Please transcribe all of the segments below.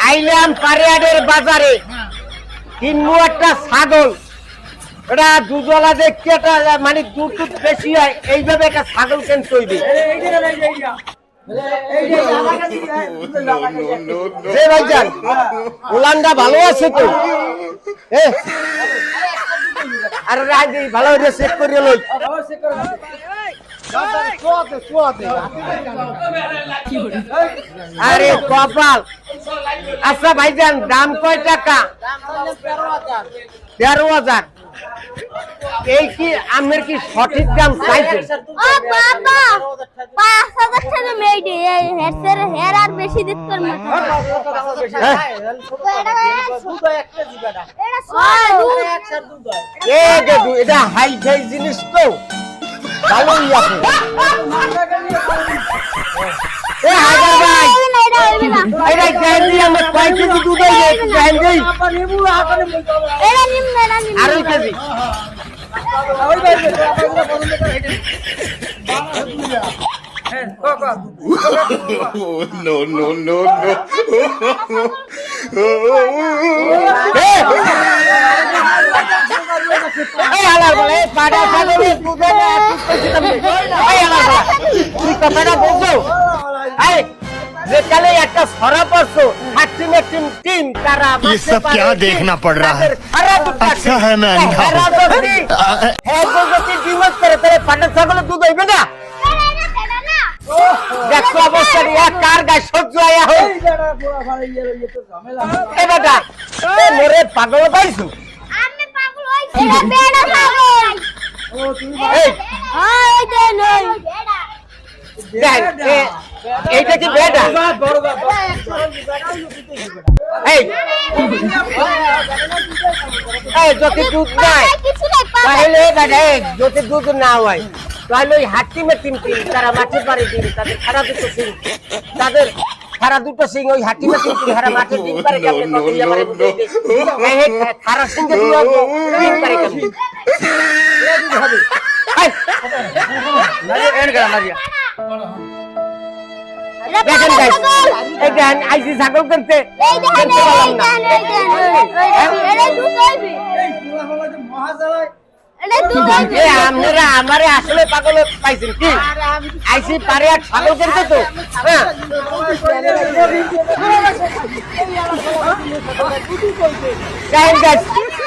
আইলাম পারিয়াডের বাজারে, কিনবো একটা ছাগল। এটা দুধওয়ালা দেখতে একটা মানে দুধ বেশি হয়, এইভাবে একটা ছাগল কিনতে হইবে। ভাইজান উলানটা ভালো আছে তো? আর ভালো চেক করে লই। আরে কপাল। আচ্ছা ভাইজান, দাম কয় টাকা? 13,000। এই কি আপনার কি সঠিক দাম চাইছেন? এটা হাই ফাই জিনিস তো, ভালোই আছে। কয় কেজি দুধ আড়াই KG. No, no, no, no. কথাটা বলছো যেকালে একটা সরা পড়ছো টিম তারা ये सब क्या देखना पड़ रहा है? अच्छा है मैं अंधा দুধ হইবে না। দেখো অবস্থা কার গায়ে সহ্য আয়া হোক। মোরে পাগল পাইছো? এইটা কি বেটা? যদি দুধ নাই তাহলে যদি দুধ না হয় তাহলে ওই হাটিমে তিন তারা মাঠে পারে দিন, তাদের খারা দুটো সিং, তাদের খারা দুটো সিং ওই হাটিমে তিন খারা মাঠে দিন পারে। খারা সিংহে দিন পারে কেমন? দেখেন দেখেন আইসি ছাগল করতে আপনারা আমারে আসলে পাগল পাইছেন কি? আইসি পারে আর ছাগল করতে তো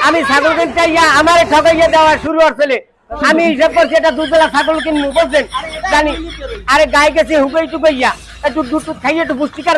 আমি ছাগল কিনতে আমারে ঠকাইয়া দেওয়া শুরু হচ্ছিল। আমি হিসাব করছি এটা দুধওয়ালা ছাগল কিনবো, বুঝছেন? জানি আরে গায়ে গেছে হুকাই টুকাইয়া একটু দুধ খাইয়ে একটু পুষ্টিকার